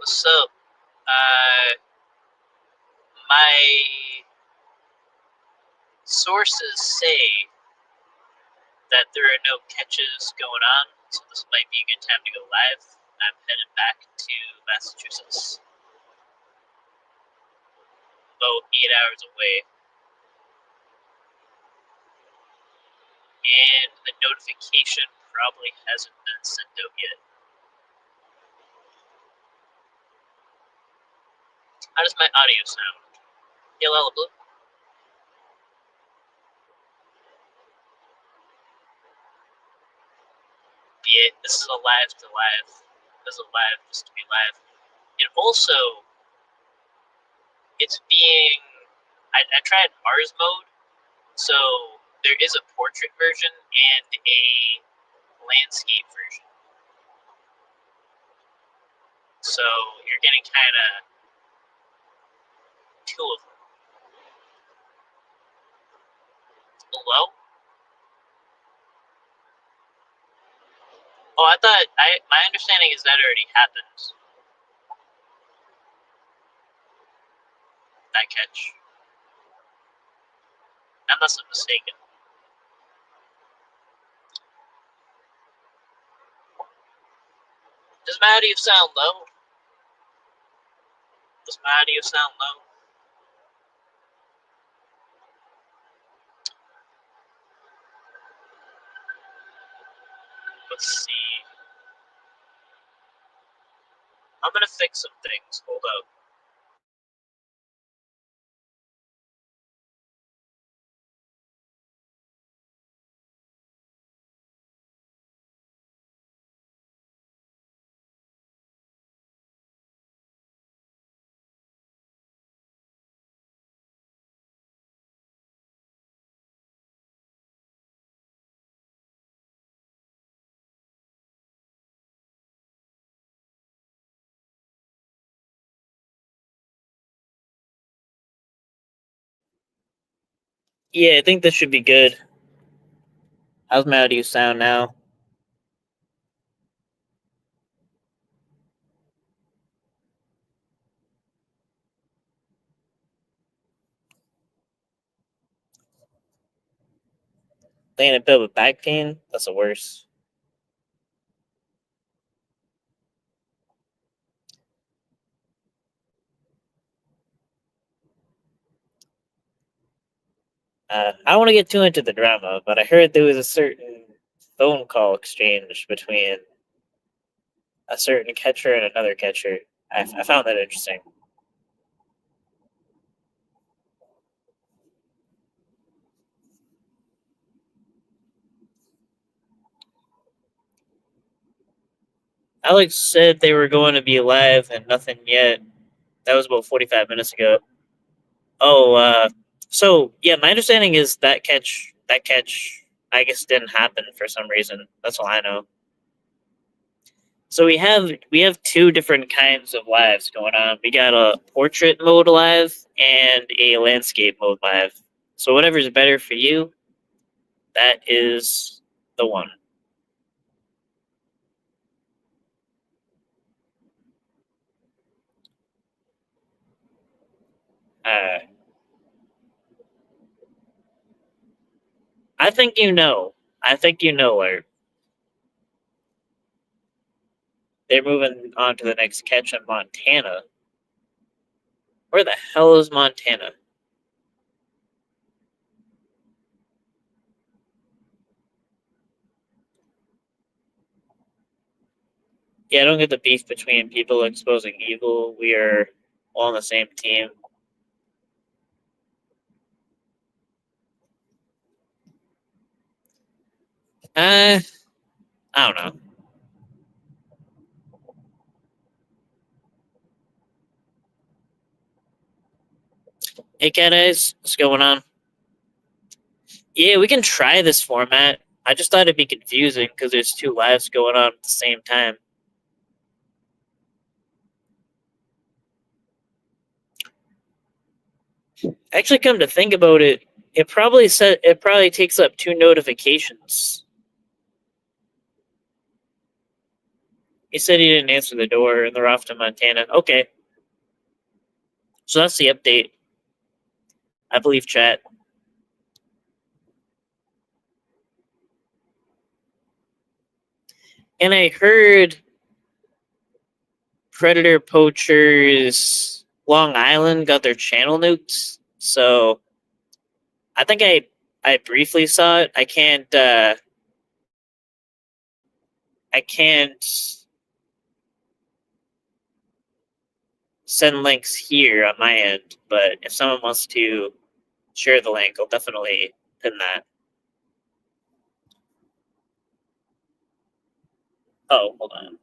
So, my sources say that there are no catches going on, so this might be a good time to go live. I'm headed back to Massachusetts, about 8 hours away, and the notification probably hasn't been sent out yet. How does my audio sound? Yellow, blue? Yeah, this is a live to live. This is a live just to be live. And also, it's being. I tried Mars mode, so there is a portrait version and a landscape version. So you're getting kind of two of them. Hello? Oh, I thought my understanding is that already happened. That catch. Unless I'm mistaken. Does my audio sound low? Does my audio sound low? Let's see. I'm gonna fix some things. Hold up. Yeah, I think this should be good. How's my audio sound now? Laying a bit with back pain? That's the worst. I don't want to get too into the drama, but I heard there was a certain phone call exchange between a certain catcher and another catcher. I found that interesting. Alex said they were going to be live and nothing yet. That was about 45 minutes ago. Oh, so yeah, my understanding is that catch, I guess didn't happen for some reason. That's all I know. So we have two different kinds of lives going on. We got a portrait mode live and a landscape mode live. So whatever's better for you, that is the one. Uh, I think you know. I think you know where they're moving on to the next catch in Montana. Where the hell is Montana? Yeah, I don't get the beef between people exposing evil. We are all on the same team. I don't know. Hey, cat eyes, what's going on? Yeah, we can try this format. I just thought it'd be confusing because there's two lives going on at the same time. Actually, come to think about it, it probably takes up two notifications. He said he didn't answer the door and they're off to Montana. Okay, so that's the update. I believe chat. And I heard Predator Poachers Long Island got their channel nuked. So I think I briefly saw it. I can't send links here on my end, but if someone wants to share the link, I'll definitely pin that. Oh, hold on.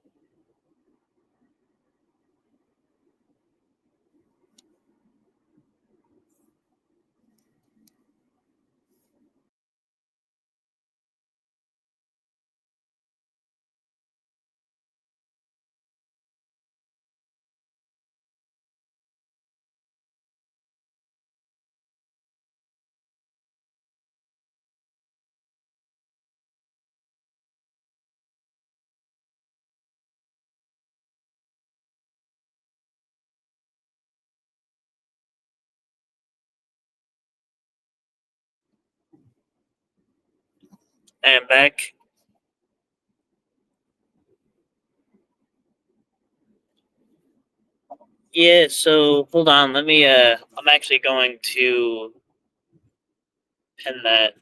I am back. Yeah, so hold on, let me I'm actually going to pin that.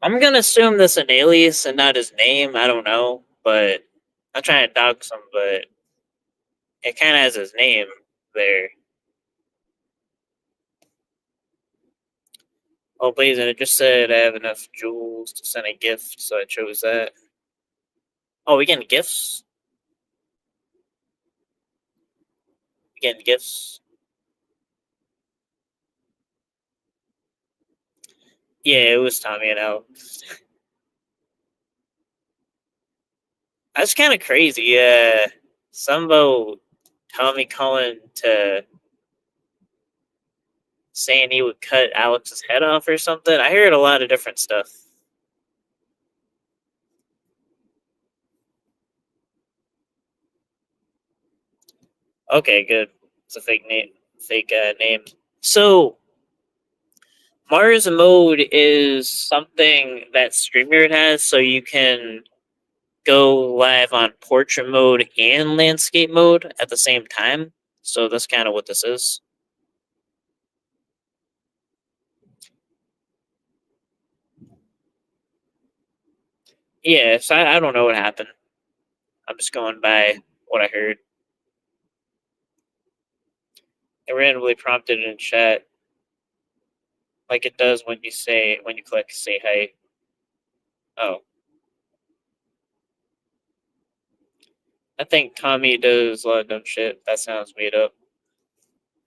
I'm gonna assume that's an alias and not his name. I don't know, but I'm trying to dox him, but it kind of has his name there. Oh, Blazing, it just said I have enough jewels to send a gift, so I chose that. Oh, we getting gifts? We getting gifts? Yeah, it was Tommy and Al. That's kind of crazy. Some about Tommy calling to saying he would cut Alex's head off or something. I heard a lot of different stuff. Okay, good. It's a fake name. Fake name. So Mars mode is something that StreamYard has, so you can go live on portrait mode and landscape mode at the same time. So that's kind of what this is. Yeah, so I don't know what happened. I'm just going by what I heard. It randomly prompted in chat, like it does when you click say hi. Oh, I think Tommy does a lot of dumb shit. That sounds made up.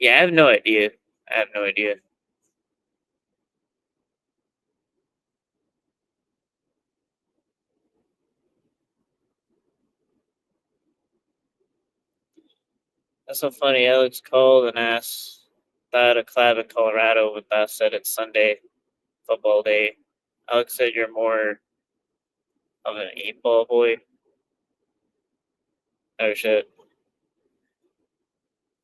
Yeah, I have no idea. I have no idea. That's so funny. Alex called and asked about a club in Colorado, but that said it's Sunday football day. Alex said you're more of an eight ball boy. Oh shit.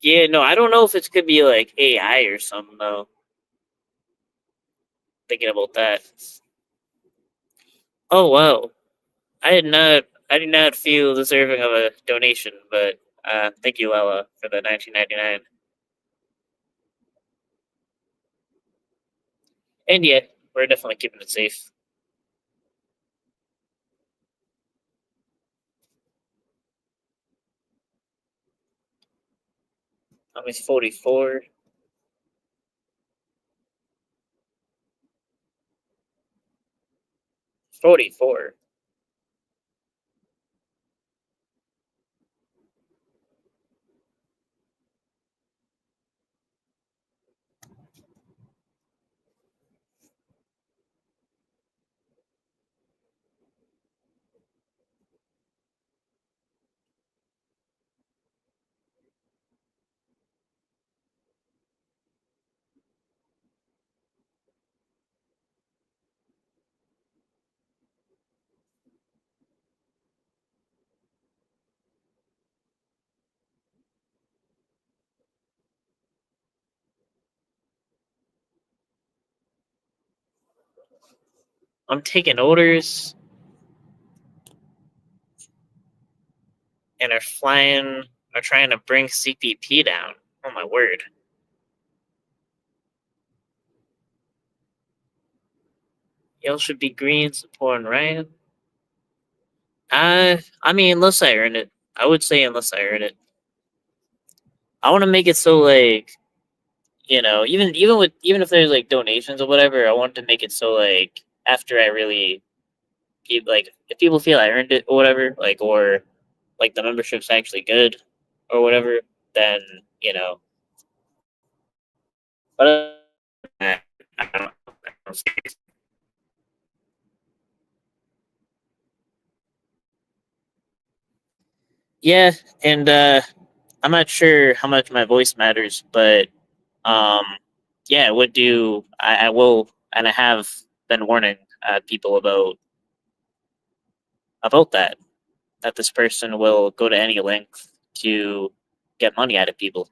Yeah, no, I don't know if it could be like AI or something though. Thinking about that. Oh wow. I did not feel deserving of a donation, but thank you, Lala, for the 1999. And yeah, we're definitely keeping it safe. I'm 44. 44. I'm taking orders and are trying to bring CPP down. Oh my word. Y'all should be green supporting Ryan. I mean, unless I earn it. I would say unless I earn it. I want to make it so like, even if there's like donations or whatever, I want to make it so like after I really like if people feel I earned it or whatever, like or like the membership's actually good or whatever, then you know. But I don't see it. Yeah, and I'm not sure how much my voice matters, but um, yeah, it would do. I will, and I have been warning people about that this person will go to any length to get money out of people.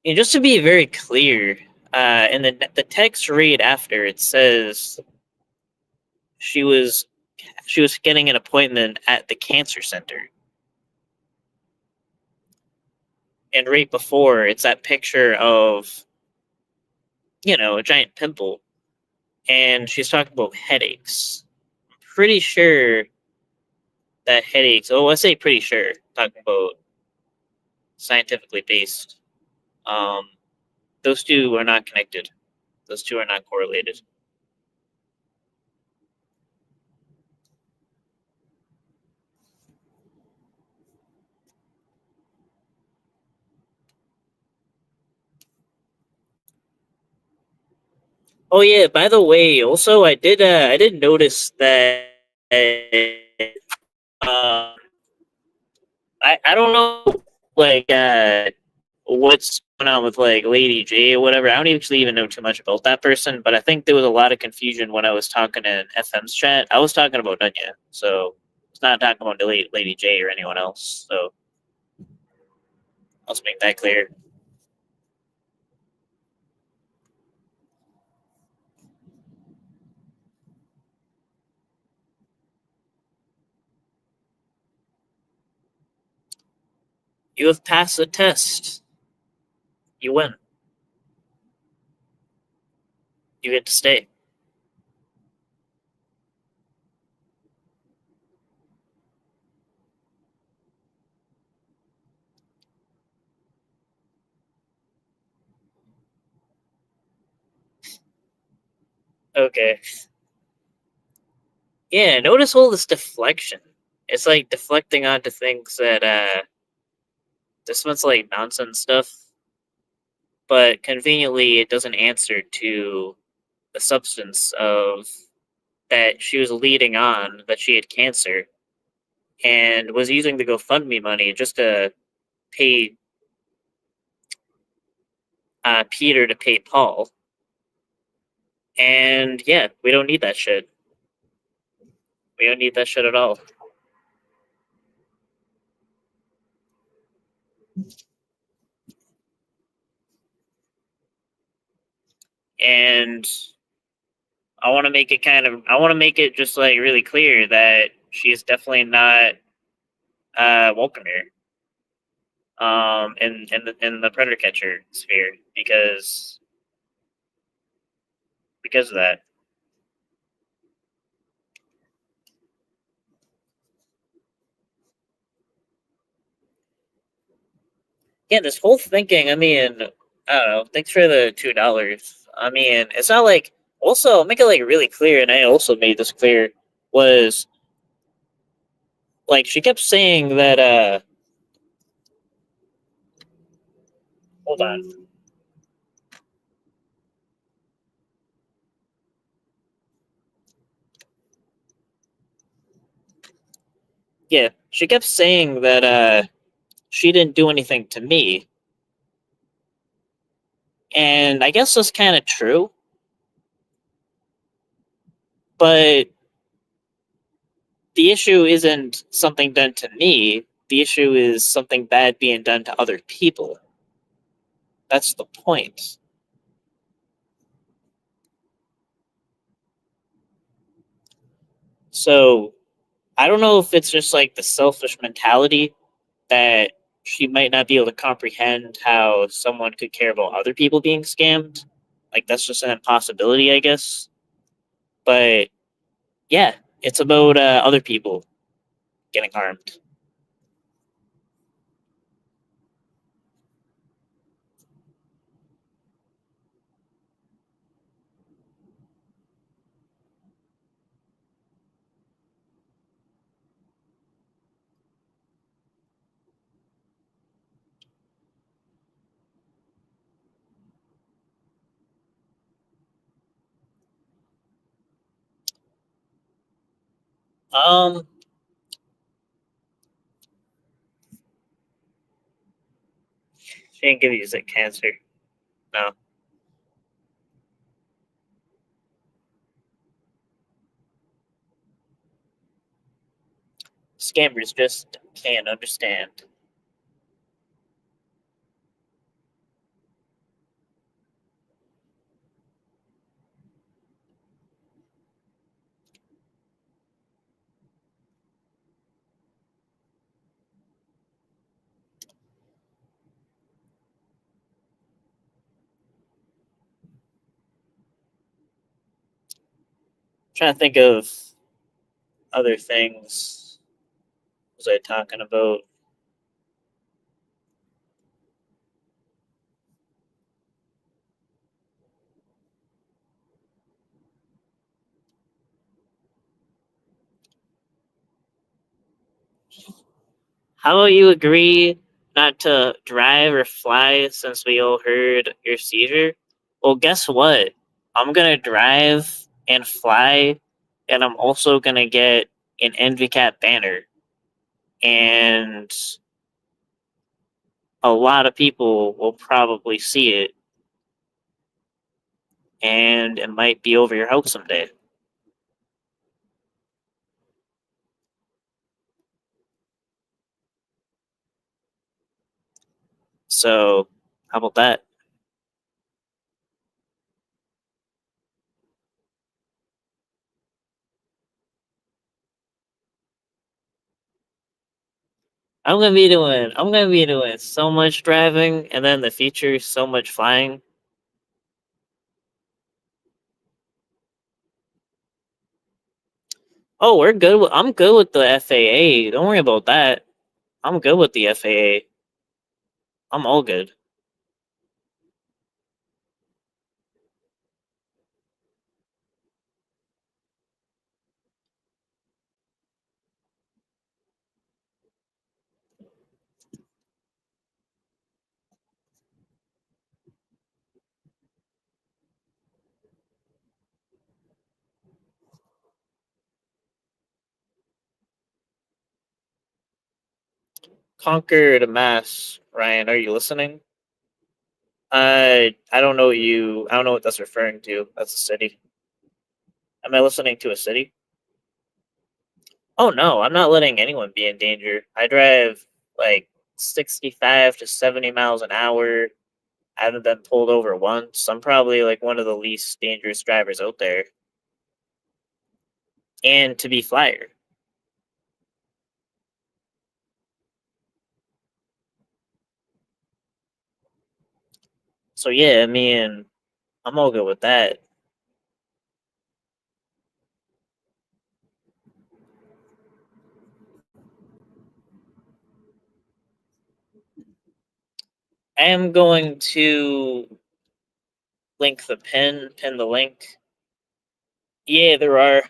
And just to be very clear, in the text read after it says she was she was getting an appointment at the cancer center, and right before it's that picture of a giant pimple, and she's talking about headaches. I'm pretty sure that headaches. Oh, I say pretty sure. Talking about scientifically based. Um, those two are not connected. Those two are not correlated. Oh yeah. By the way, also I did notice that uh, I don't know like what's going on with like Lady J or whatever. I don't actually even know too much about that person, but I think there was a lot of confusion when I was talking in FM's chat. I was talking about Nunya, so it's not talking about Lady J or anyone else. So let's make that clear. You have passed the test. You win. You get to stay. Okay. Yeah, notice all this deflection. It's like deflecting onto things that this one's like nonsense stuff, but conveniently it doesn't answer to the substance of that she was leading on that she had cancer and was using the GoFundMe money just to pay Peter to pay Paul. And yeah, we don't need that shit. We don't need that shit at all. And I want to make it just like really clear that she's definitely not welcome here in the predator catcher sphere because of that. Yeah, this whole thinking, I mean, I don't know, thanks for the $2. I mean, it's not like also I'll make it like really clear, and I also made this clear, was like she kept saying that hold on. Yeah, she kept saying that she didn't do anything to me. And I guess that's kind of true. But the issue isn't something done to me. The issue is something bad being done to other people. That's the point. So I don't know if it's just like the selfish mentality that she might not be able to comprehend how someone could care about other people being scammed. Like that's just an impossibility, I guess. But yeah, it's about other people getting harmed. Um, she didn't give you sick cancer. No, scammers just can't understand. I'm trying to think of other things. What was I talking about? How about you agree not to drive or fly since we all heard your seizure? Well, guess what? I'm gonna drive and fly, and I'm also gonna get an NVCAT banner, and a lot of people will probably see it, and it might be over your house someday. So, how about that? I'm gonna be doing so much driving, and then in the future so much flying. Oh, we're good. I'm good with the FAA. Don't worry about that. I'm good with the FAA. I'm all good. Conquer the mass, Ryan. Are you listening? I don't know what you. I don't know what that's referring to. That's a city. Am I listening to a city? Oh no, I'm not letting anyone be in danger. I drive like 65 to 70 miles an hour. I haven't been pulled over once. I'm probably like one of the least dangerous drivers out there. And to be flyer. So yeah, I mean, I'm all good with that. I am going to link the pin the link. Yeah, there are.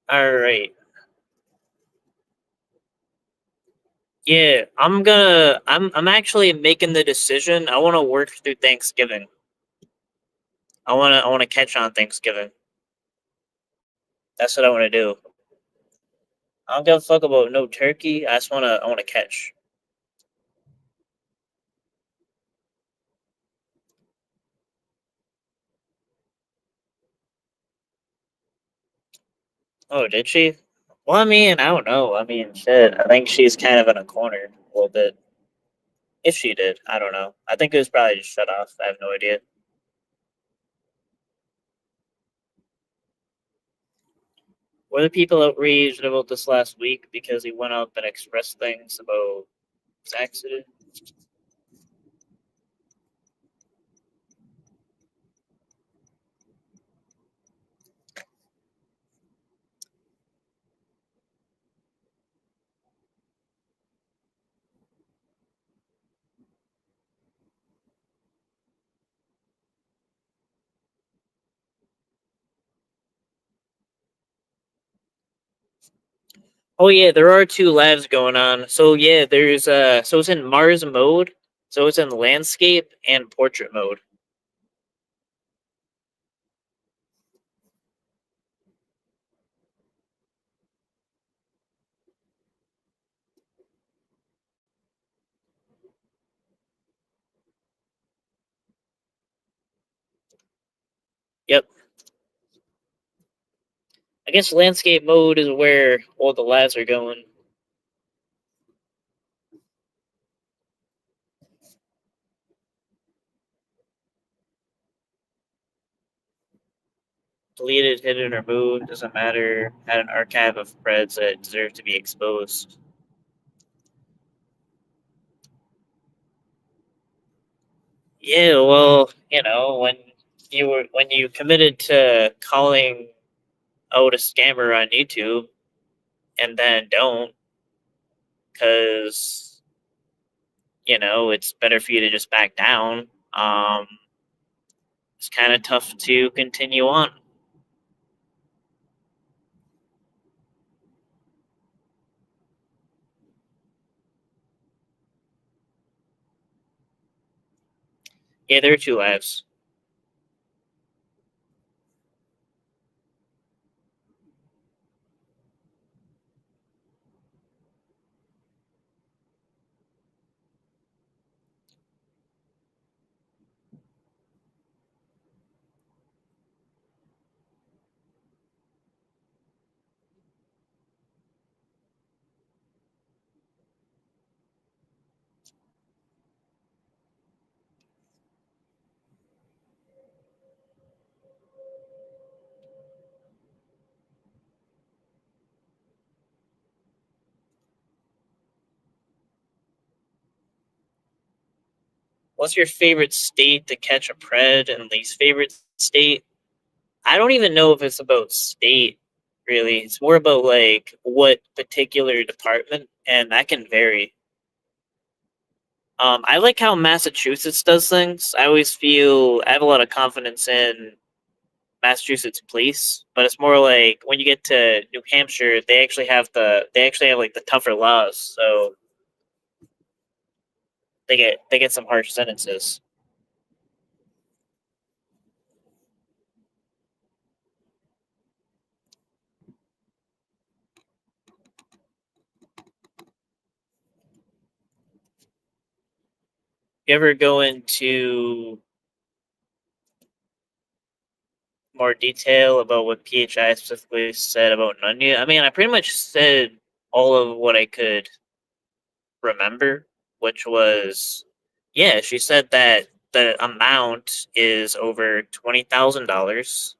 All right. Yeah, I'm actually making the decision. I want to work through Thanksgiving. I want to catch on Thanksgiving. That's what I want to do. I don't give a fuck about no turkey. I want to catch. Oh, did she? Well, I mean, I don't know. I mean, shit. I think she's kind of in a corner a little bit. If she did, I don't know. I think it was probably just shut off. I have no idea. Were the people outraged about this last week because he went up and expressed things about his accident? Oh yeah, there are two labs going on. So yeah, there's so it's in Mars mode, so it's in landscape and portrait mode. Yep. I guess landscape mode is where all the labs are going. Deleted, hidden, or moved, doesn't matter. Had an archive of threads that deserve to be exposed. Yeah, well, when you committed to calling out a scammer on YouTube and then don't, because it's better for you to just back down. Um, it's kind of tough to continue on. Yeah, there are two lives. What's your favorite state to catch a pred and least favorite state? I don't even know if it's about state, really. It's more about like what particular department, and that can vary. I like how Massachusetts does things. I always feel I have a lot of confidence in Massachusetts police, but it's more like when you get to New Hampshire, they actually have like the tougher laws, so they get some harsh sentences. You ever go into more detail about what PHI specifically said about Nunya? I mean, I pretty much said all of what I could remember, which was, yeah, she said that the amount is over $20,000,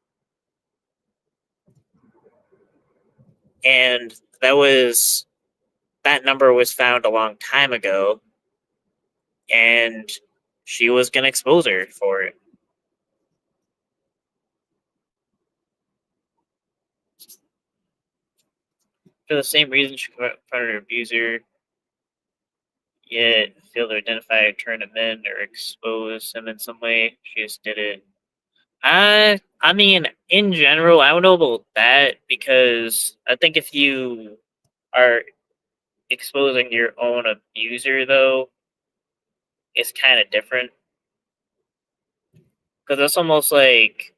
and that number was found a long time ago, and she was gonna expose her for it for the same reason she confronted her abuser. Yet failed to identify, turn him in, or expose him in some way. She just did it. I mean, in general, I don't know about that because I think if you are exposing your own abuser, though, it's kind of different because it's almost like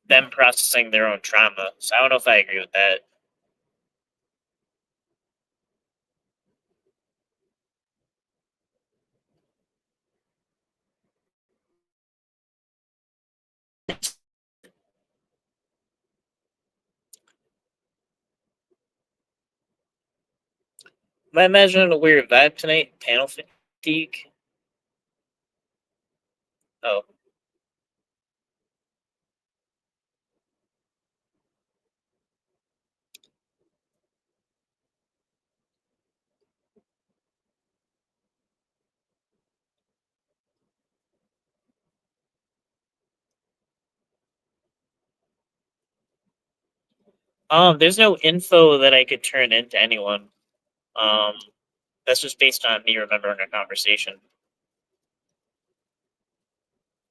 them processing their own trauma. So I don't know if I agree with that. Am I imagining a weird vibe tonight? Panel fatigue? Oh. There's no info that I could turn into anyone. Um, that's just based on me remembering a conversation.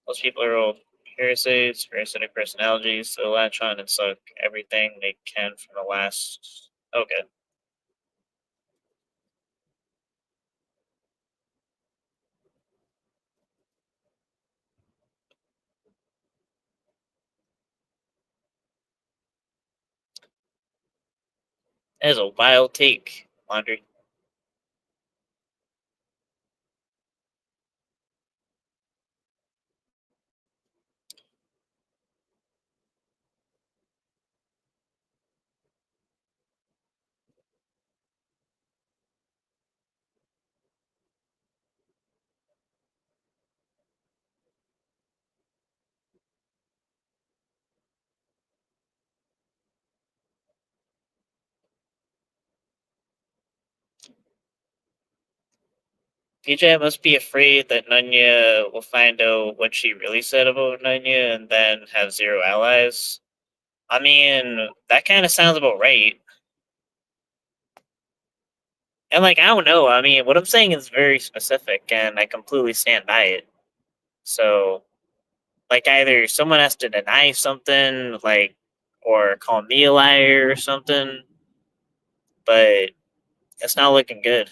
Most people are all parasites, parasitic personalities, so latch on and suck everything they can from the last. Okay. That is a wild take, Laundry. PJ must be afraid that Nunya will find out what she really said about Nunya and then have zero allies. I mean, that kind of sounds about right. And, like, I don't know. I mean, what I'm saying is very specific, and I completely stand by it. So, like, either someone has to deny something, like, or call me a liar or something, but it's not looking good.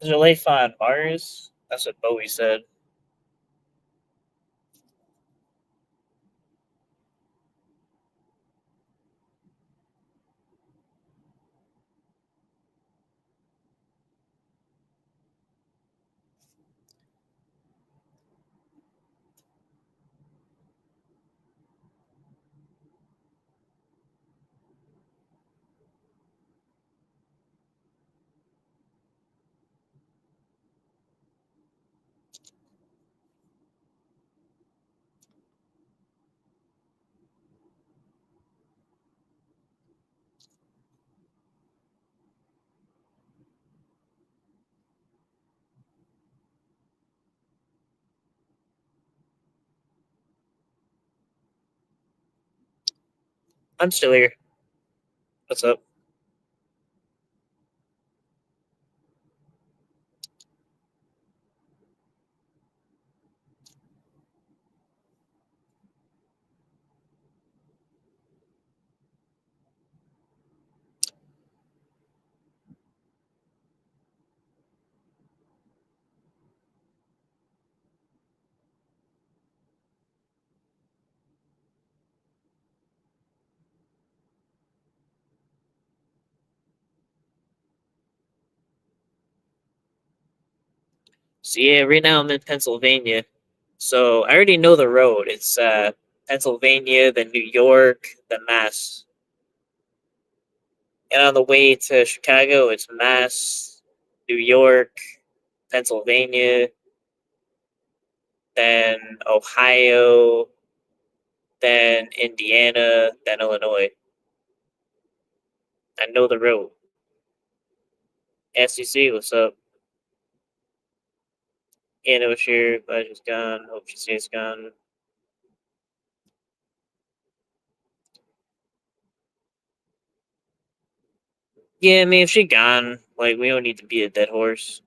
Is there life on Mars? That's what Bowie said. I'm still here. What's up? So yeah, right now I'm in Pennsylvania. So I already know the road. It's Pennsylvania, then New York, then Mass. And on the way to Chicago, it's Mass, New York, Pennsylvania, then Ohio, then Indiana, then Illinois. I know the road. SEC, what's up? Anna was here, glad she's gone. Hope she stays gone. Yeah, I mean, if she gone, like, we don't need to be a dead horse.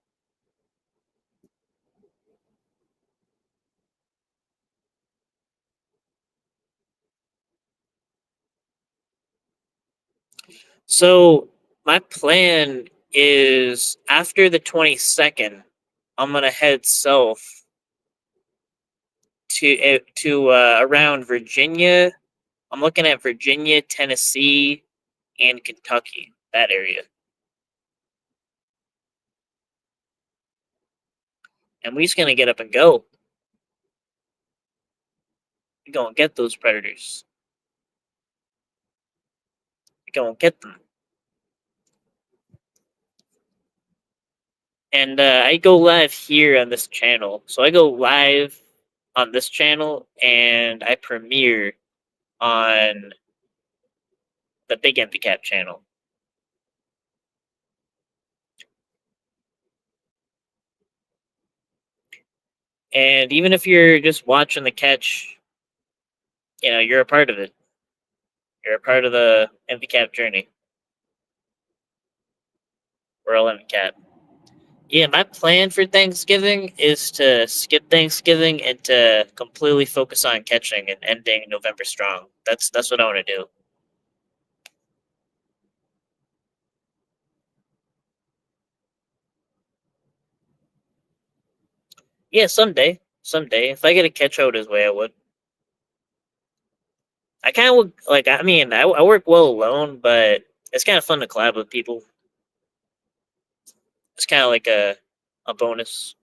So, my plan is after the 22nd, I'm gonna head south to around Virginia. I'm looking at Virginia, Tennessee, and Kentucky, that area. And we just gonna get up and go. We gonna get those predators. We gonna get them. And I go live here on this channel. So I go live on this channel and I premiere on the Big Empty Cap channel. And even if you're just watching the catch, you're a part of it. You're a part of the Empty Cap journey. We're all Empty Cap. Yeah, my plan for Thanksgiving is to skip Thanksgiving and to completely focus on catching and ending November strong. That's what I want to do. Yeah, someday, someday, if I get a catch out his way, I would. I kind of like. I mean, I work well alone, but it's kind of fun to collab with people. It's kind of like a bonus.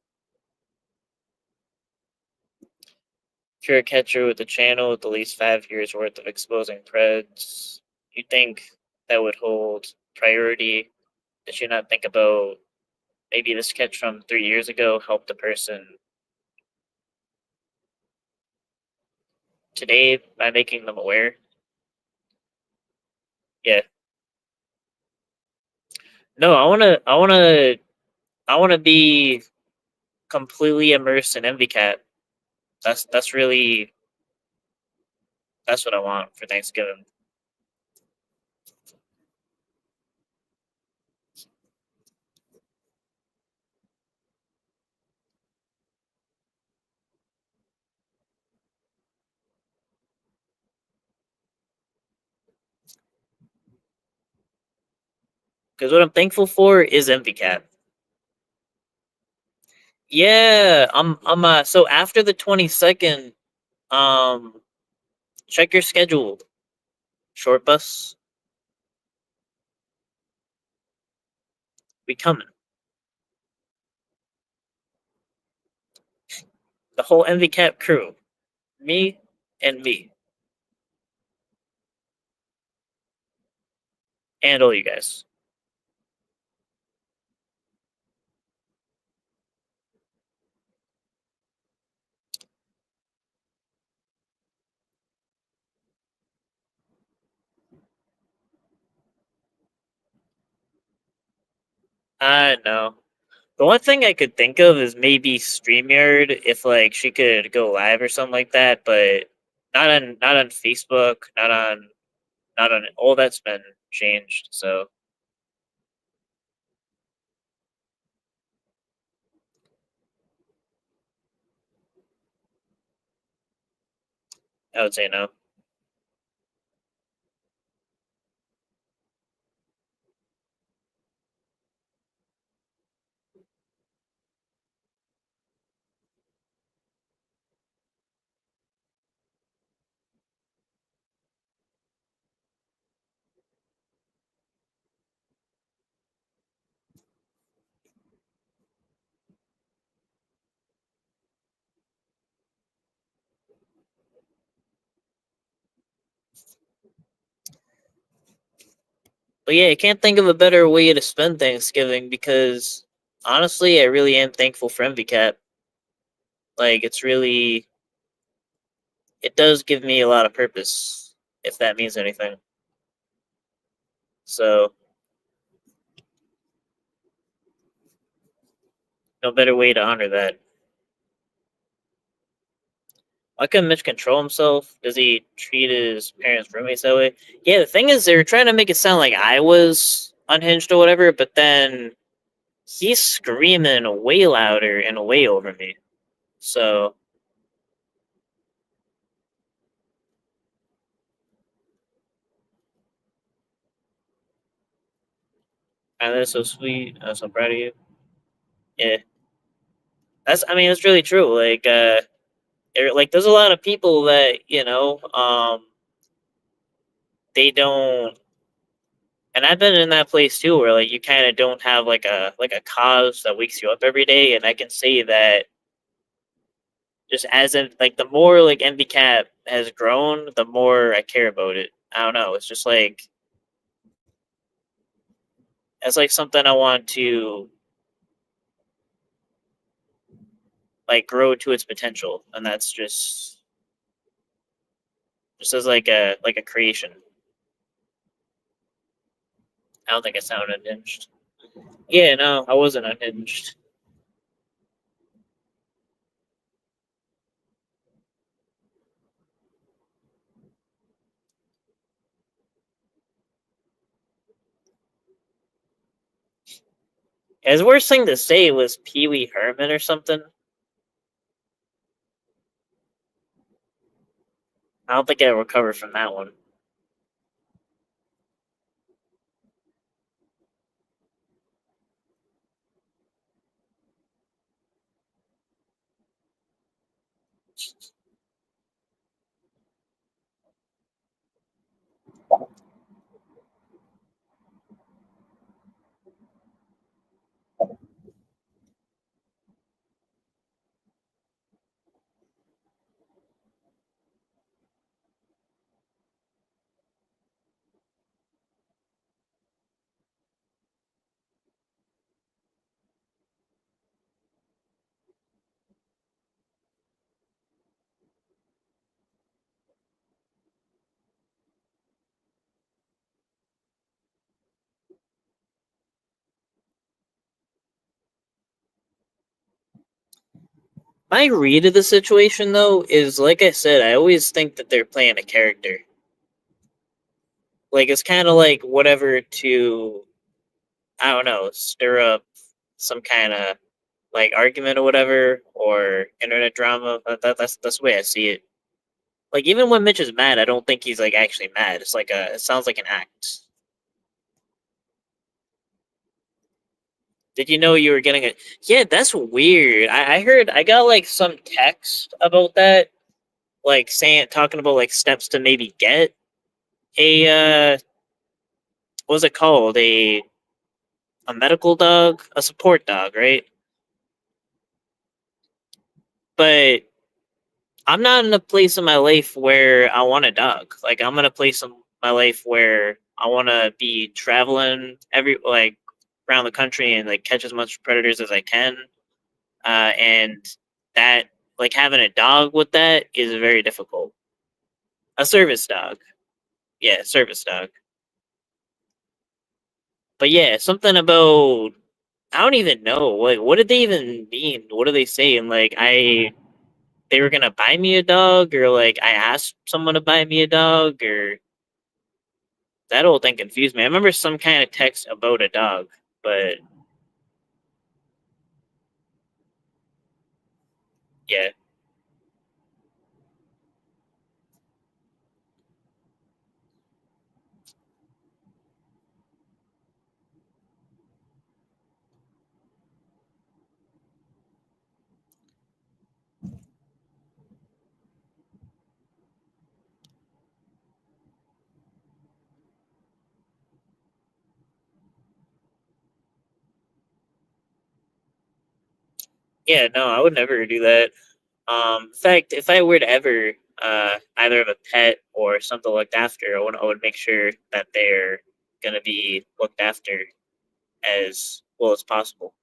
If you're a catcher with a channel with at least 5 years worth of exposing preds, you think that would hold priority? Did you not think about maybe this catch from 3 years ago helped the person today by making them aware? Yeah. No, I wanna be completely immersed in MVCat. That's really that's what I want for Thanksgiving. Because what I'm thankful for is MVCat. Yeah, I'm so after the 22nd, um check your schedule. Short bus, we coming. The whole MVCat crew. Me and me. And all you guys. I know. The one thing I could think of is maybe StreamYard if like she could go live or something like that, but not on Facebook, not on all that's been changed. So I would say no. But yeah, I can't think of a better way to spend Thanksgiving because honestly, I really am thankful for MVCap. Like, it does give me a lot of purpose, if that means anything. So, no better way to honor that. Why couldn't Mitch control himself? Does he treat his parents' roommates that way? Yeah, the thing is, they were trying to make it sound like I was unhinged or whatever, but then he's screaming way louder and way over me. So, and that's so sweet. I'm so proud of you. Yeah, I mean, it's really true. Like there's a lot of people that they don't, and I've been in that place too, where like you kind of don't have like a cause that wakes you up every day, and I can say that just as in like the more like MVCap has grown, the more I care about it. I don't know. It's just like it's like something I want to like grow to its potential, and that's just as like a creation. I don't think I sound unhinged. Yeah, no, I wasn't unhinged. His worst thing to say was Pee Wee Herman or something. I don't think I recovered from that one. My read of the situation, though, is like I said, I always think that they're playing a character. Like, it's kind of like whatever to, I don't know, stir up some kind of like argument or whatever, or internet drama. That's the way I see it. Like, even when Mitch is mad, I don't think he's like actually mad. It sounds like an act. Did you know you were getting a? Yeah, that's weird. I heard I got like some text about that, like talking about like steps to maybe get a what was it called, a medical dog, a support dog, right? But I'm not in a place in my life where I want a dog. Like I'm in a place in my life where I want to be traveling like around the country and like catch as much predators as I can. And that like having a dog with that is very difficult. A service dog, yeah, service dog. But yeah, something about I don't even know. Like, what did they even mean? What are they saying? Like, they were gonna buy me a dog, or like I asked someone to buy me a dog, or that whole thing confused me. I remember some kind of text about a dog, but yeah, yeah, no, I would never do that. In fact, if I were to ever either have a pet or something looked after, I would make sure that they're gonna be looked after as well as possible.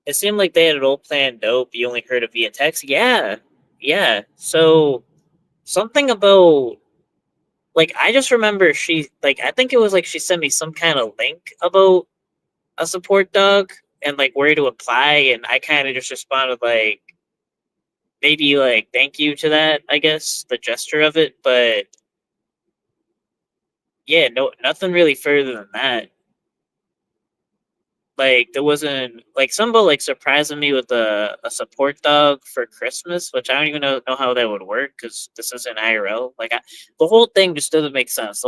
It seemed like they had it all planned out, but you only heard it via text. Yeah, yeah. So something about like I just remember she like I think it was like she sent me some kind of link about a support dog and like where to apply, and I kind of just responded like maybe like thank you to that, I guess the gesture of it, but yeah, no, nothing really further than that. Like there wasn't like somebody like surprising me with a support dog for Christmas, which I don't even know how that would work because this isn't IRL. The whole thing just doesn't make sense.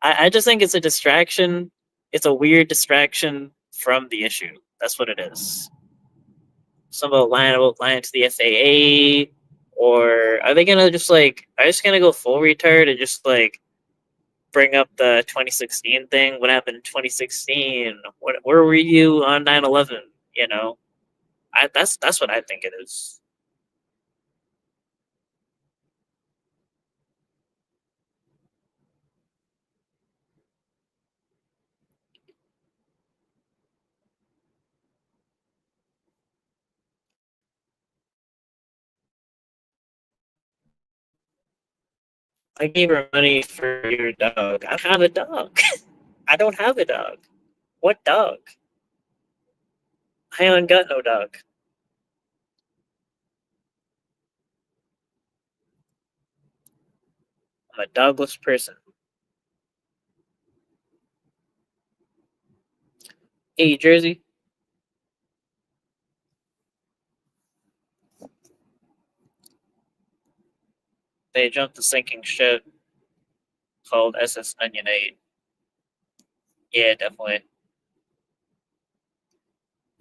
I just think it's a distraction. It's a weird distraction from the issue. That's what it is. Somebody lying to the FAA, or are they gonna just like are they just gonna go full retard and just like bring up the 2016 thing? What happened in 2016? Where were you on 9/11? You know, that's what I think it is. I gave her money for your dog. I don't have a dog. I don't have a dog. What dog? I ain't got no dog. I'm a dogless person. Hey, Jersey, they jumped the sinking ship called SS Onion 8. Yeah, definitely.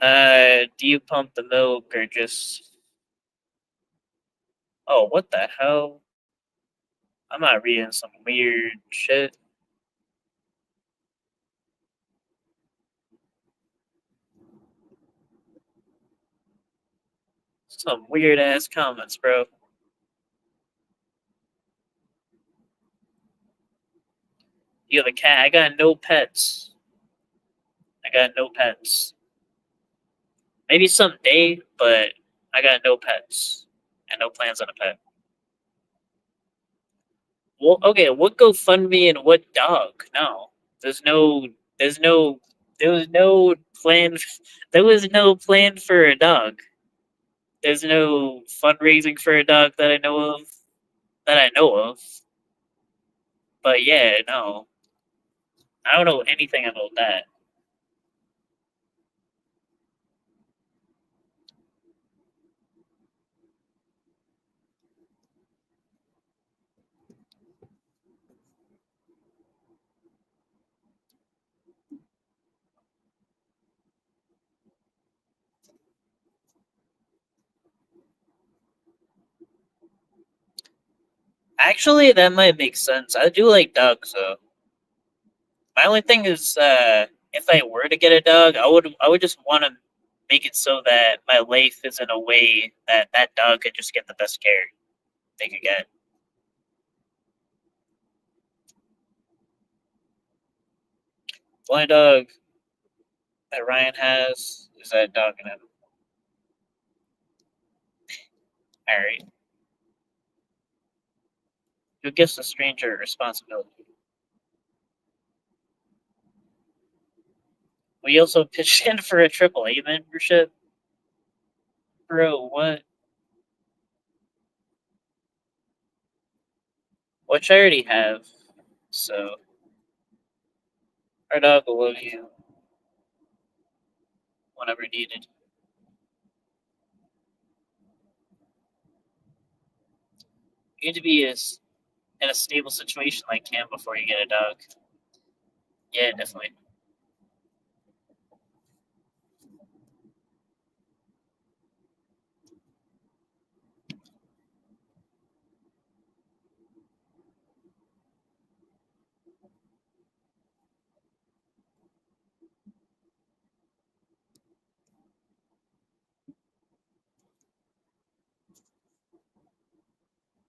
Do you pump the milk or just? Oh, what the hell? I'm not reading some weird shit. Some weird ass comments, bro. You have a cat. I got no pets. I got no pets. Maybe someday, but I got no pets and no plans on a pet. Well, okay, what GoFundMe and what dog? No, there's no, there's no, there was no plan. There was no plan for a dog. There's no fundraising for a dog that I know of. That I know of. But yeah, no, I don't know anything about that. Actually, that might make sense. I do like dogs, though. My only thing is, if I were to get a dog, I would just want to make it so that my life is in a way that that dog could just get the best care they could get. The only dog that Ryan has is that dog in him. All right, who gives a stranger responsibility? We also pitched in for a AAA membership, bro. What? Which I already have. So our dog will love you whenever needed. You need to be as in a stable situation like Cam before you get a dog. Yeah, definitely.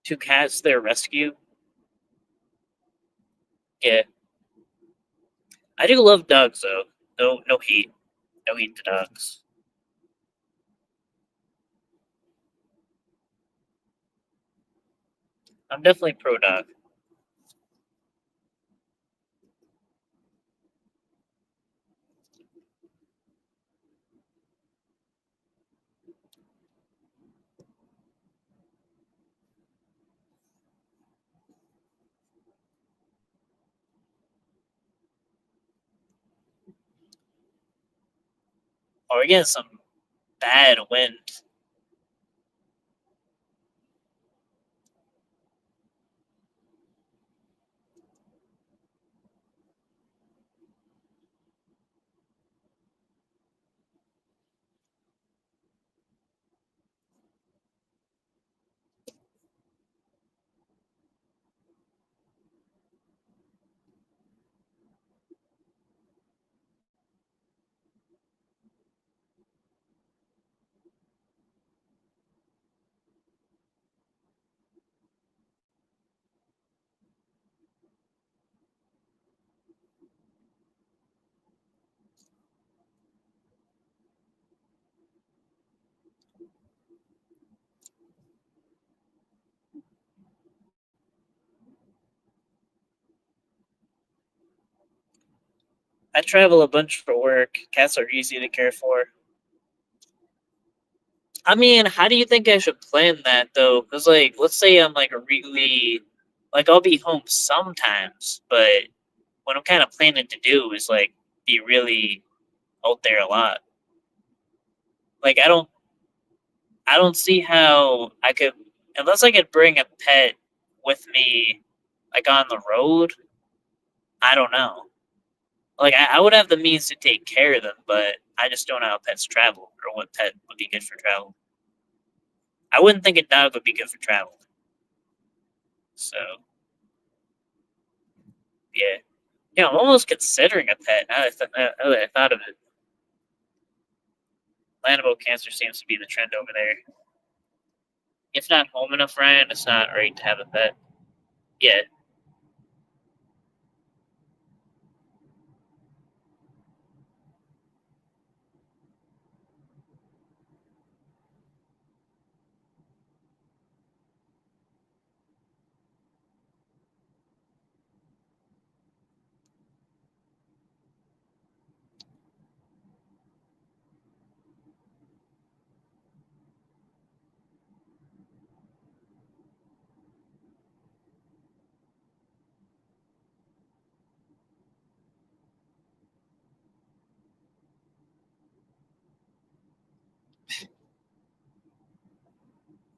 Two cats, their rescue. Yeah, I do love dogs though. No, no heat, no heat to dogs. I'm definitely pro dog. Or we get some bad wind. I travel a bunch for work. Cats are easy to care for. I mean, how do you think I should plan that though? Because like, let's say I'm like a really like I'll be home sometimes, but what I'm kind of planning to do is like be really out there a lot. Like I don't see how I could unless I could bring a pet with me like on the road. I don't know. Like I would have the means to take care of them, but I just don't know how pets travel or what pet would be good for travel. I wouldn't think a dog would be good for travel. So yeah, yeah. I'm almost considering a pet now that I thought of it. Landable cancer seems to be the trend over there. If not home enough, Ryan, it's not right to have a pet. Yeah,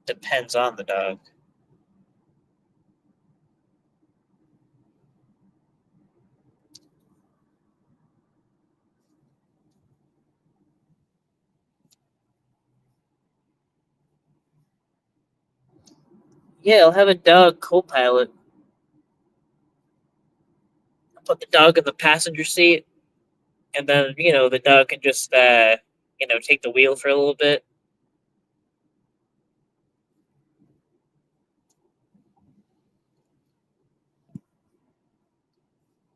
depends on the dog. Yeah, I'll have a dog co-pilot. I'll put the dog in the passenger seat, and then the dog can just take the wheel for a little bit.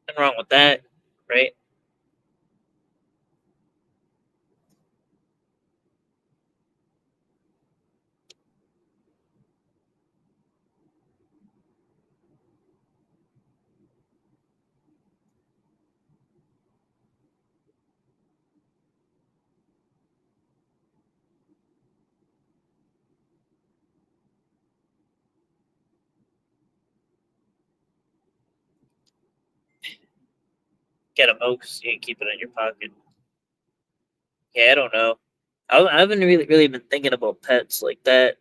Nothing wrong with that, right? Get a mouse, so you can keep it in your pocket. Yeah, I don't know. I haven't really been thinking about pets like that.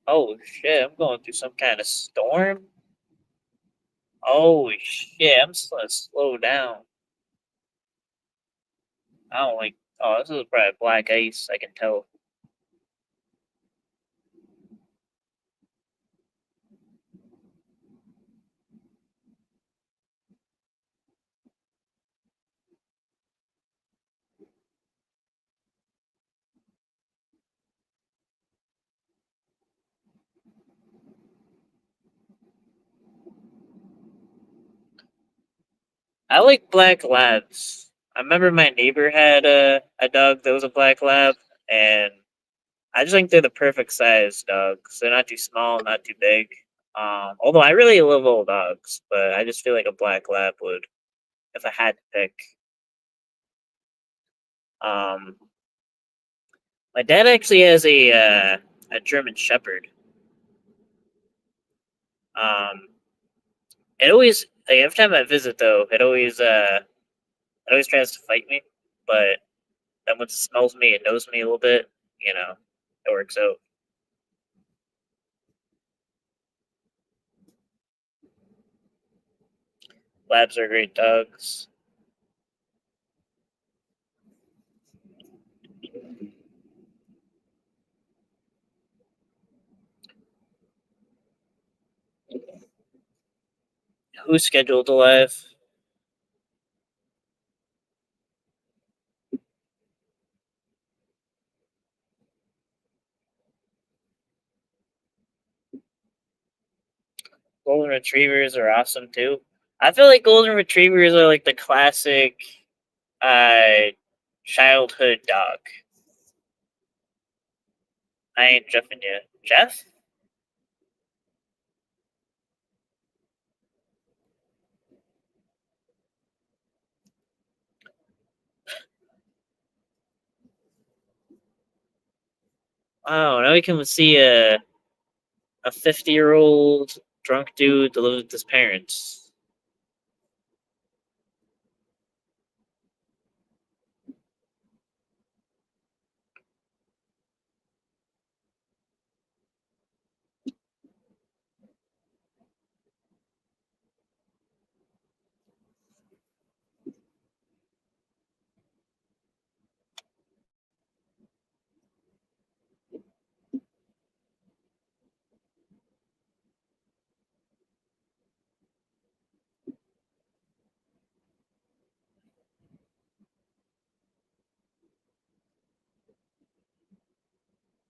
Oh shit, I'm going through some kind of storm. Oh shit, I'm just gonna slow down. I don't like. Oh, this is probably black ice. I can tell. I like black labs. I remember my neighbor had a dog that was a black lab, and I just think they're the perfect size dogs. They're not too small, not too big. Although I really love old dogs, but I just feel like a black lab would, if I had to pick. Um, my dad actually has a German Shepherd. Um, it always like every time I visit though, it always tries to fight me, but then once it smells me, it knows me a little bit. You know, it works out. Labs are great dogs. Who's scheduled alive? Golden retrievers are awesome too. I feel like golden retrievers are like the classic uh childhood dog. I ain't Jeffing you. Jeff? Oh, now we can see a 50-year-old drunk dude that lives with his parents.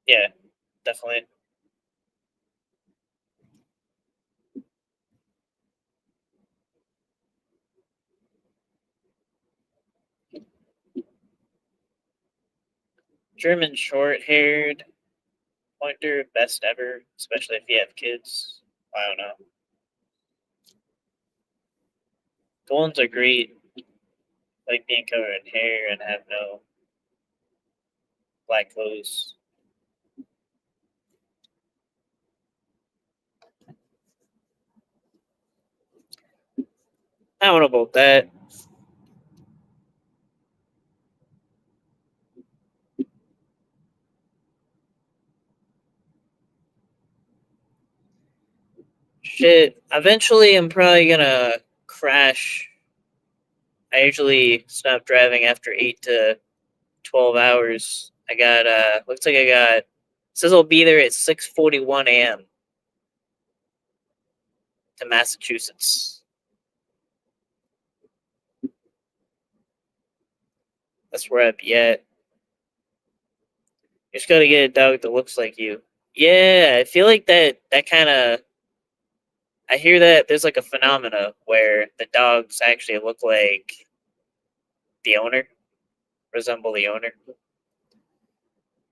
Yeah, definitely. German short haired pointer, best ever, especially if you have kids. I don't know. Goldens are great, like being covered in hair and have no black clothes. I don't know about that. Shit. Eventually, I'm probably gonna crash. I usually stop driving after 8 to 12 hours. I got looks like I got says I'll be there at 6:41 a.m. to Massachusetts. That's where I'd be at. You just gotta get a dog that looks like you. Yeah, I feel like that kind of. I hear that there's like a phenomena where the dogs actually look like the owner, resemble the owner.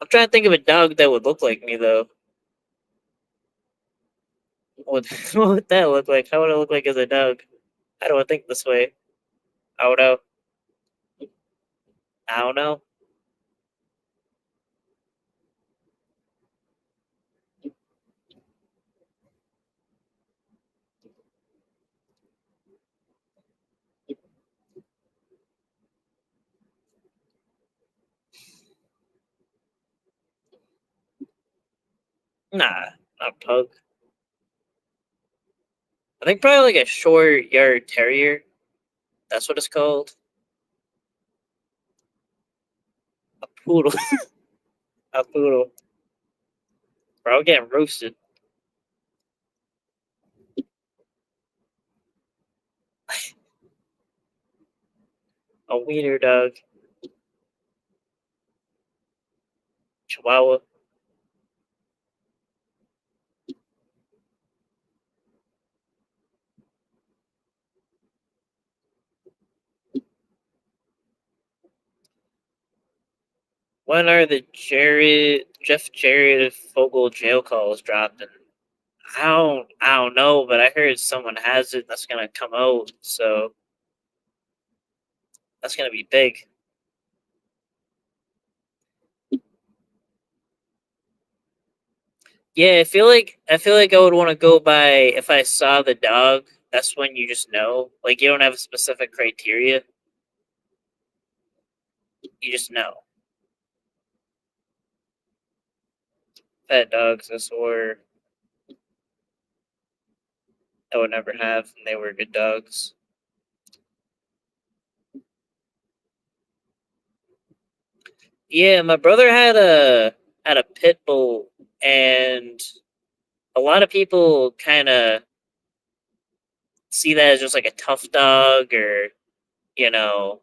I'm trying to think of a dog that would look like me though. What, what would that look like? How would I look like as a dog? How do I think this way? I don't know. I don't know. Nah, not a pug. I think probably like a short yard terrier. That's what it's called. A poodle. A poodle. Bro, I'm getting roasted. A wiener dog. Chihuahua. When are the Jeff Jarrett Fogel jail calls dropped? And I don't know, but I heard someone has it that's gonna come out, so that's gonna be big. Yeah, I feel like I would want to go by if I saw the dog. That's when you just know. Like you don't have a specific criteria. You just know. Pet dogs, I swore I would never have, and they were good dogs. Yeah, my brother had a pit bull, and a lot of people kind of see that as just like a tough dog, or you know,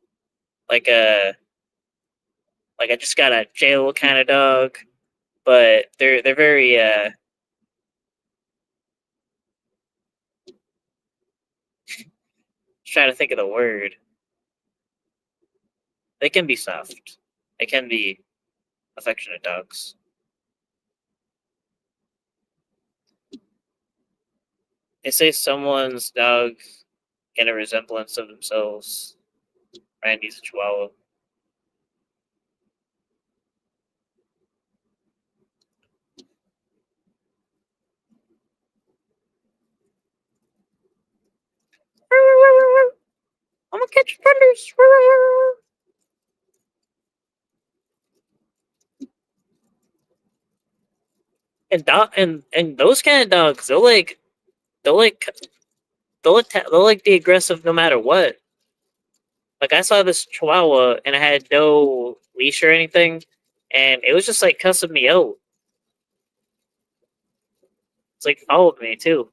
like a like I just got a jail kind of dog. But they're very trying to think of the word. They can be soft. They can be affectionate dogs. They say someone's dog get a resemblance of themselves. Randy's a Chihuahua. I'm gonna catch predators. And those kind of dogs, they'll like they'll like be aggressive no matter what. Like I saw this Chihuahua and it had no leash or anything, and it was just like cussing me out. It's like followed me too.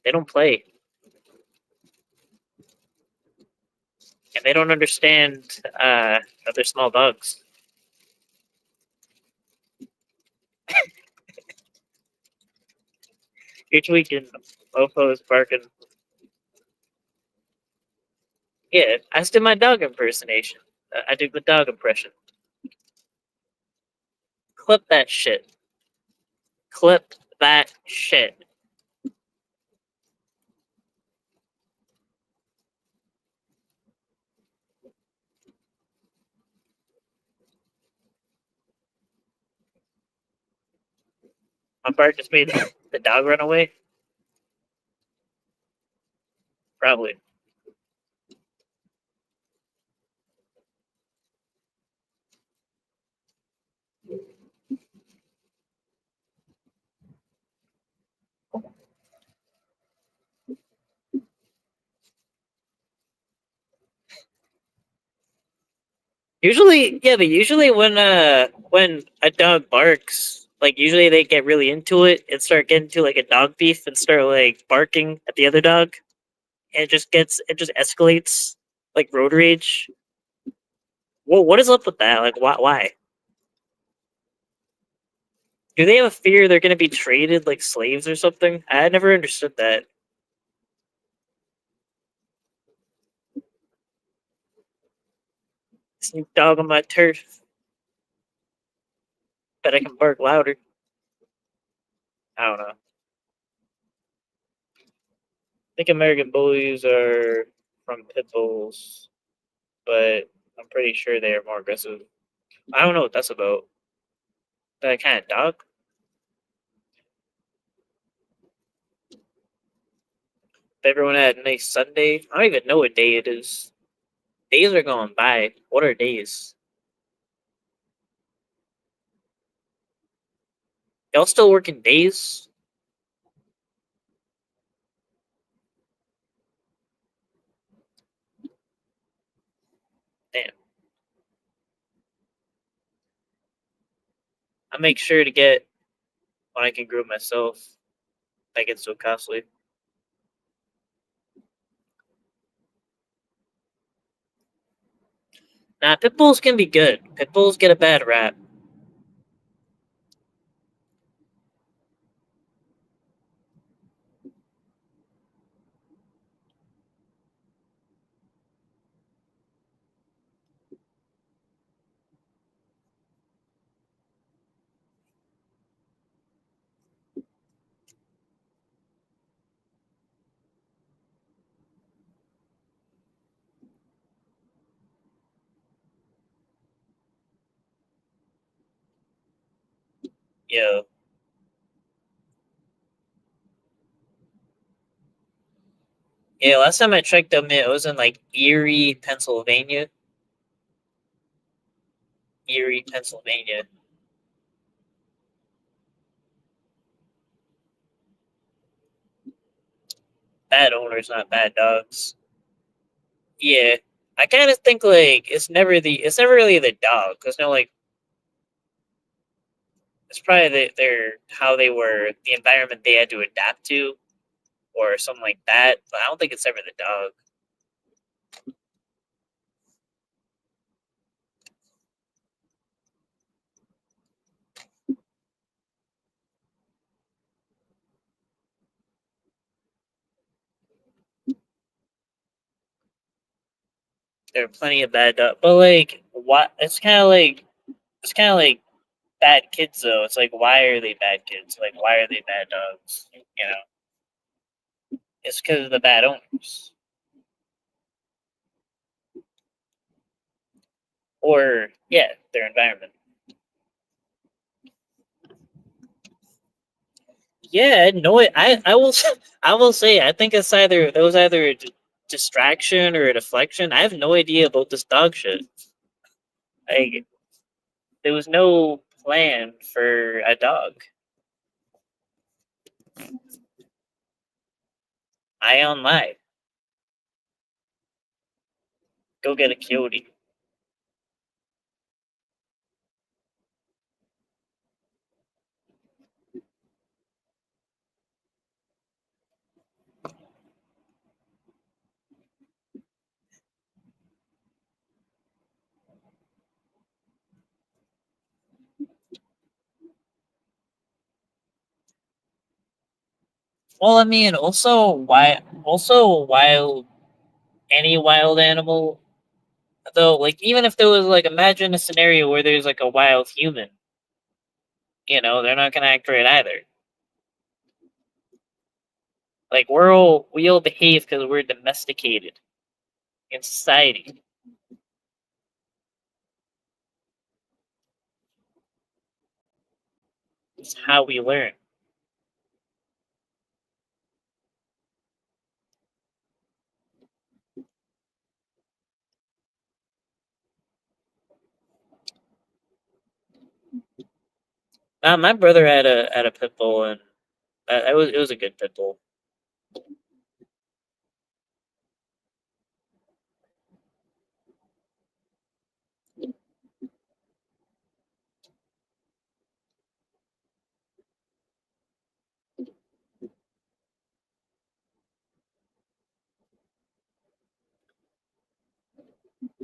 They don't play, and they don't understand other small dogs. You're tweaking. Mofo is barking. Yeah, I did my dog impersonation. I did the dog impression. Clip that shit. Clip that shit. My part just made the dog run away. Probably. Usually, yeah, but usually when a dog barks, like usually they get really into it and start getting to like a dog beef and start like barking at the other dog, and it just escalates like road rage. Well, what is up with that? Like, why? Do they have a fear they're going to be traded like slaves or something? I never understood that. Snoop Dogg on my turf, but I can bark louder. I don't know. I think American Bullies are from pit bulls, but I'm pretty sure they are more aggressive. I don't know what that's about. That kind of dog. Everyone had a nice Sunday. I don't even know what day it is. Days are going by. What are days? Y'all still working days? Damn. I make sure to get when I can grow myself. I get so costly. Nah, pit bulls can be good. Pit bulls get a bad rap. Yo. Yeah, last time I checked them, it was in like Erie, Pennsylvania. Erie, Pennsylvania. Bad owners, not bad dogs. Yeah, I kind of think like it's never really the dog because no like it's probably their how they were the environment they had to adapt to or something like that. But I don't think it's ever the dog. There are plenty of bad dogs, but like what? It's kind of like bad kids though. It's like why are they bad kids? Like why are they bad dogs? You know, it's because of the bad owners or yeah, their environment. Yeah, no, I will I will say I think it's either there was either a distraction or a deflection. I have no idea about this dog shit. Like there was no plan for a dog. I on live. Go get a coyote. Well, I mean, also wild any wild animal though. Like even if there was like imagine a scenario where there's like a wild human, you know, they're not gonna act right either. Like we all behave because we're domesticated in society. It's how we learn. My brother had a pit bull, and it was a good pit bull.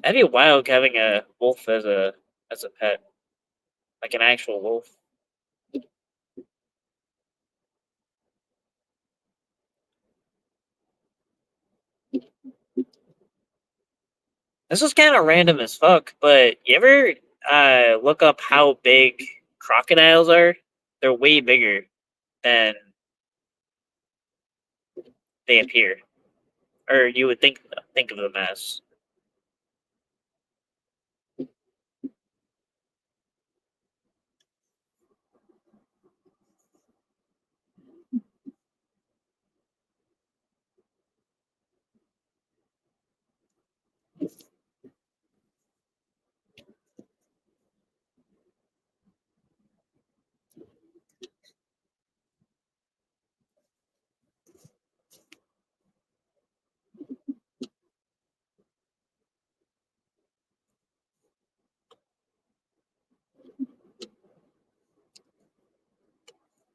That'd be wild having a wolf as a pet, like an actual wolf. This was kind of random as fuck, but you ever look up how big crocodiles are? They're way bigger than they appear, or you would think of them as.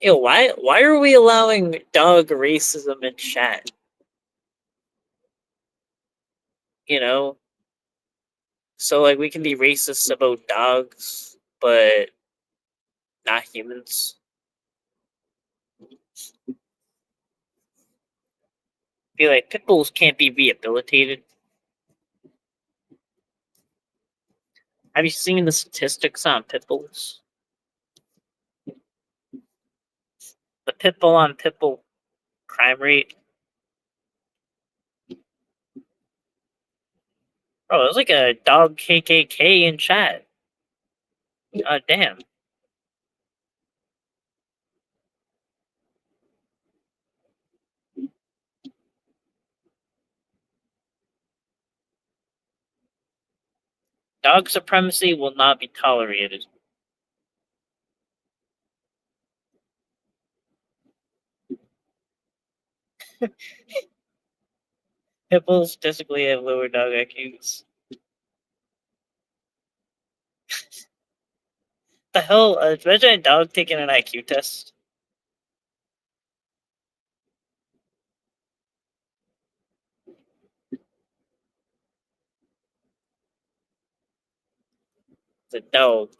Yo, why are we allowing dog racism in chat? You know, so like we can be racist about dogs, but not humans. Be like pit bulls can't be rehabilitated. Have you seen the statistics on pit bulls? The pit bull on pit bull crime rate. Bro, it was like a dog KKK in chat. God damn. Dog supremacy will not be tolerated. Hippos statistically have lower dog IQs. The hell? Imagine a dog taking an IQ test. It's a dog.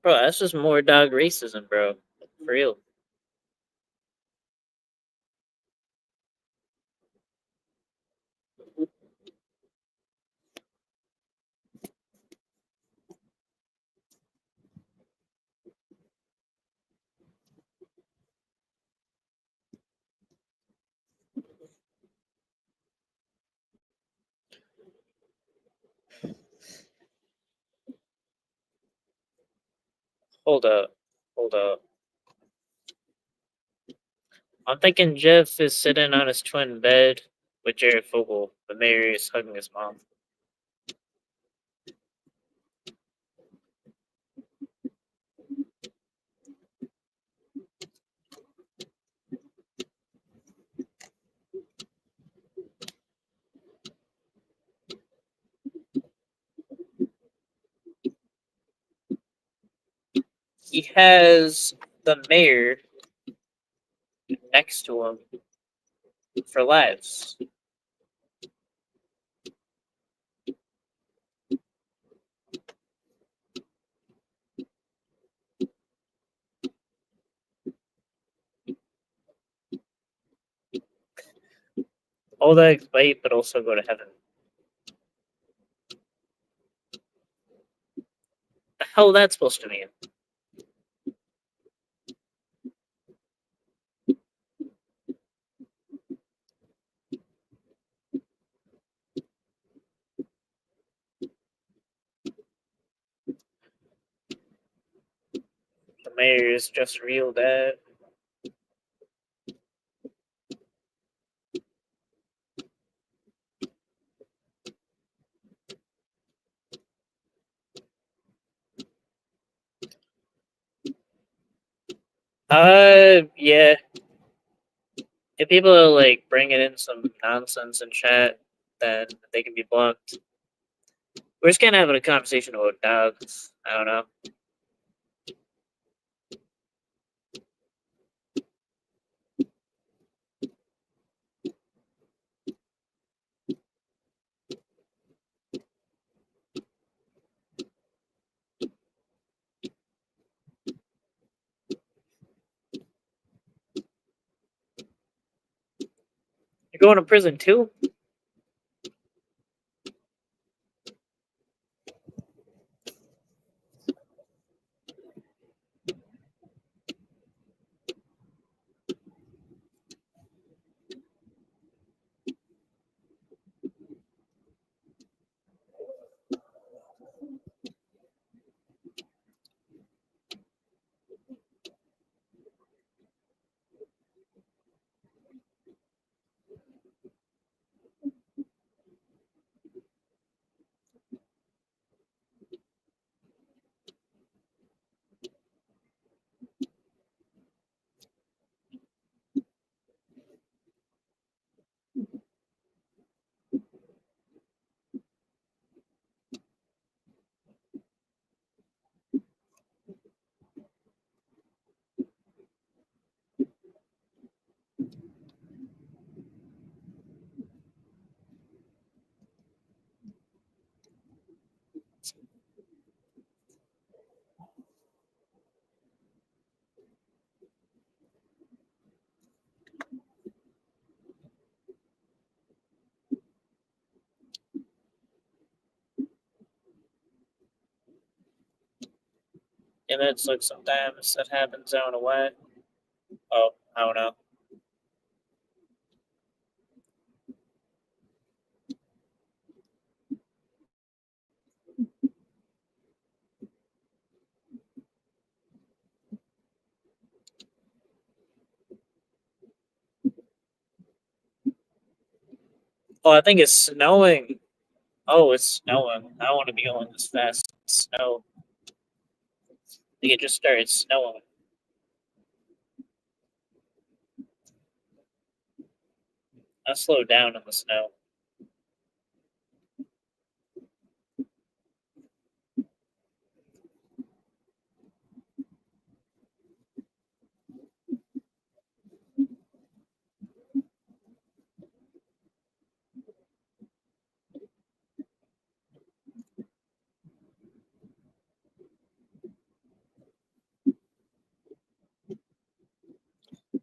Bro, that's just more dog racism, bro. For real. Hold up. Hold up. I'm thinking Jeff is sitting on his twin bed with Jared Fogle, but Mary is hugging his mom. He has the mayor next to him for lives. All that bite, but also go to heaven. The hell that's supposed to mean? The mayor is just real bad. Yeah. If people are like bringing in some nonsense in chat, then they can be blocked. We're just kind of having a conversation about dogs. I don't know. You're going to prison too? Yeah, that's like sometimes that happens. I don't know why. Oh, I don't know. Oh, I think it's snowing. Oh, it's snowing. I don't want to be going this fast. Snow. I think it just started snowing. I slowed down in the snow.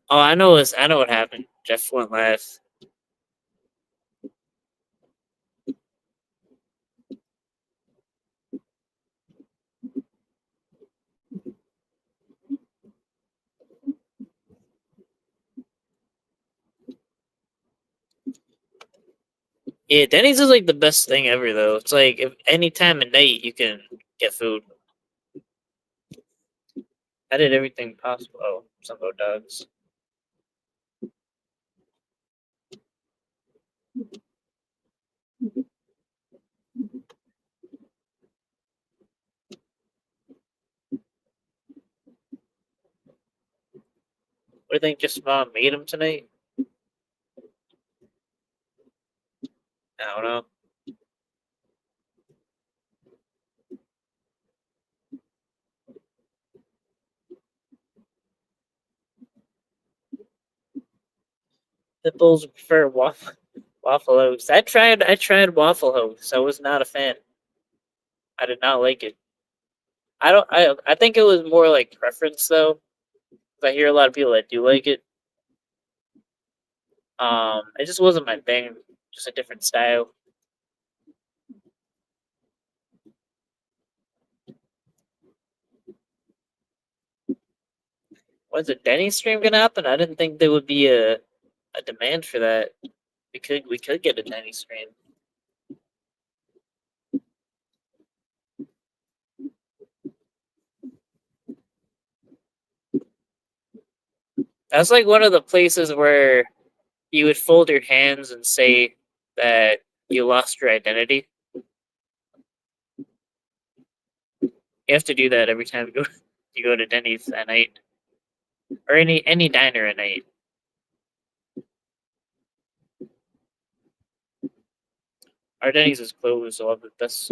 Oh, I know. I know what happened. Jeff went live. Yeah, Denny's is like the best thing ever, though. It's like if any time of night you can get food. I did everything possible. Oh, some about dogs. What do you think? Just mom made them tonight? I don't know. Pit bulls prefer waffle oats. I tried waffle oats. I was not a fan. I did not like it. I don't. I think it was more like preference though. I hear a lot of people that do like it. It just wasn't my thing. Just a different style. When's the Denny stream gonna happen? I didn't think there would be a demand for that. We could get a Denny stream. That's like one of the places where you would fold your hands and say that you lost your identity. You have to do that every time you go to Denny's at night or any diner at night. Our Denny's is closed, so that's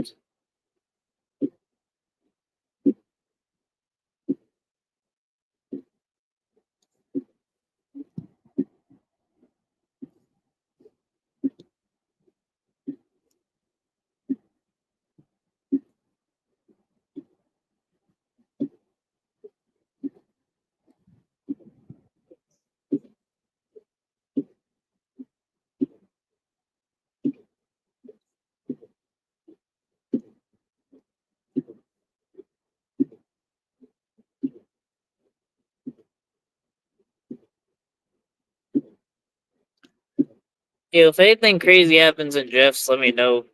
yeah. If anything crazy happens in Jeff's, let me know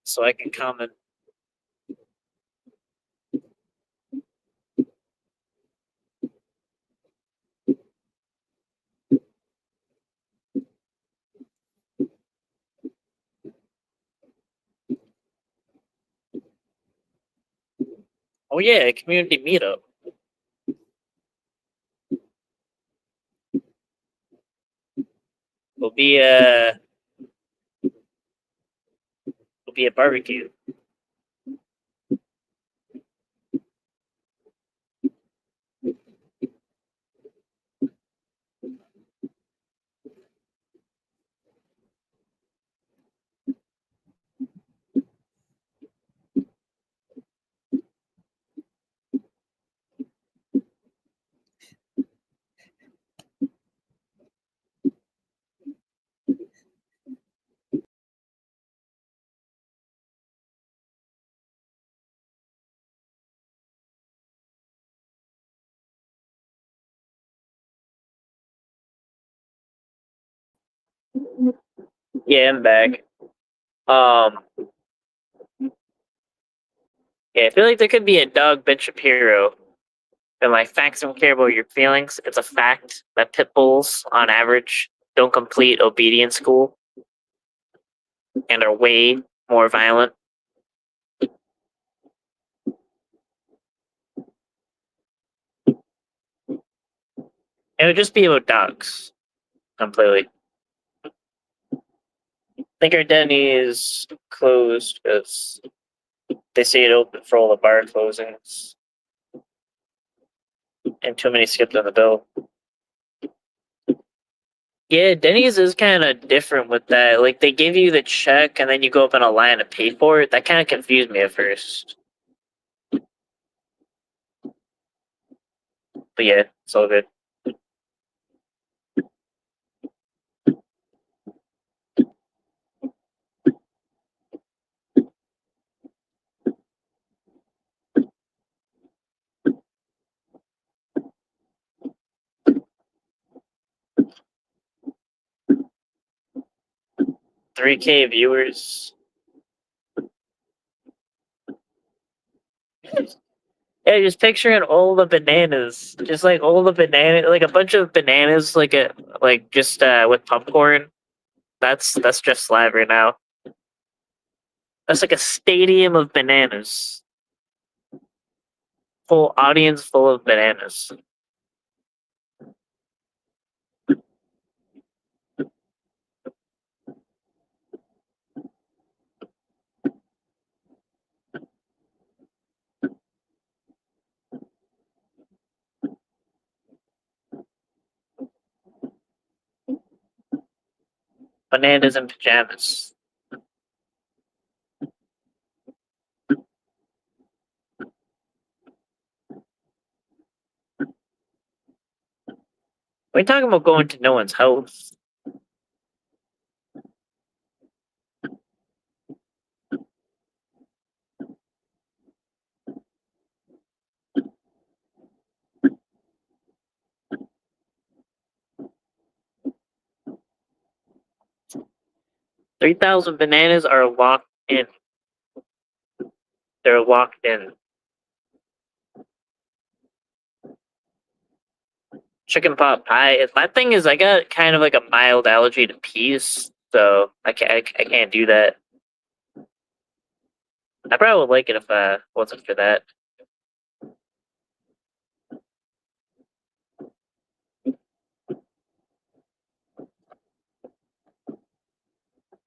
so I can comment. Oh yeah, a community meetup. Will be a will be a barbecue. Yeah, I'm back. Um, yeah, I feel like there could be a dog Ben Shapiro. And like facts don't care about your feelings. It's a fact that pit bulls, on average, don't complete obedience school. and are way more violent. It would just be about dogs completely. I think our Denny is closed because they say it open for all the bar closings and too many skipped on the bill. Yeah, Denny's is kind of different with that. Like they give you the check and then you go up in a line to pay for it. That kind of confused me at first. But yeah, it's all good. $3K viewers. Yeah, just picturing all the bananas, just like all the banana, like a bunch of bananas, like just with popcorn. That's just live right now. That's like a stadium of bananas, whole audience full of bananas. Bananas in pajamas. We're talking about going to no one's house. 3,000 bananas are locked in. They're locked in. Chicken pot pie. My thing is, I got kind of like a mild allergy to peas, so I can't do that. I probably would like it if wasn't for that.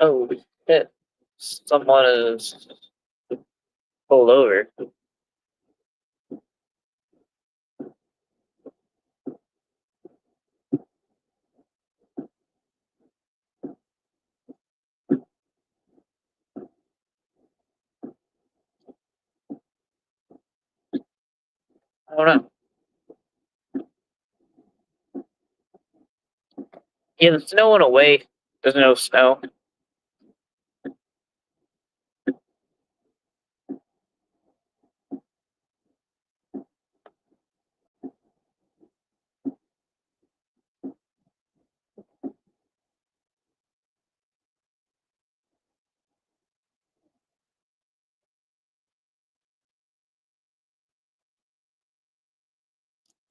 Oh shit! Someone is pulled over. I don't know. Yeah, the snow went away. There's no snow.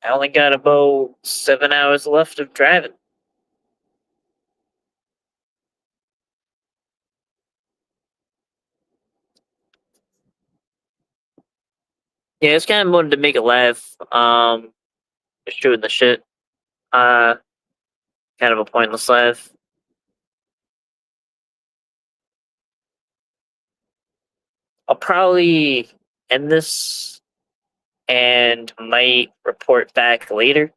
I only got about 7 hours left of driving. Yeah, it's kind of wanted to make it laugh. Just shooting the shit. Uh, Kind of a pointless laugh. I'll probably end this and might report back later.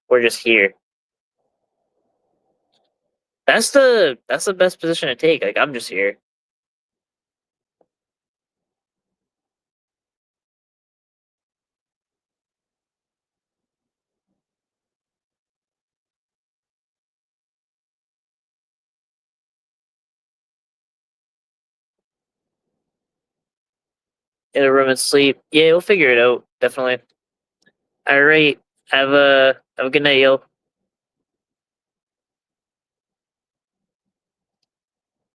We're just here. That's the best position to take. Like I'm just here. In a room and sleep. Yeah, we'll figure it out. Definitely. All right. Have a good night, yo.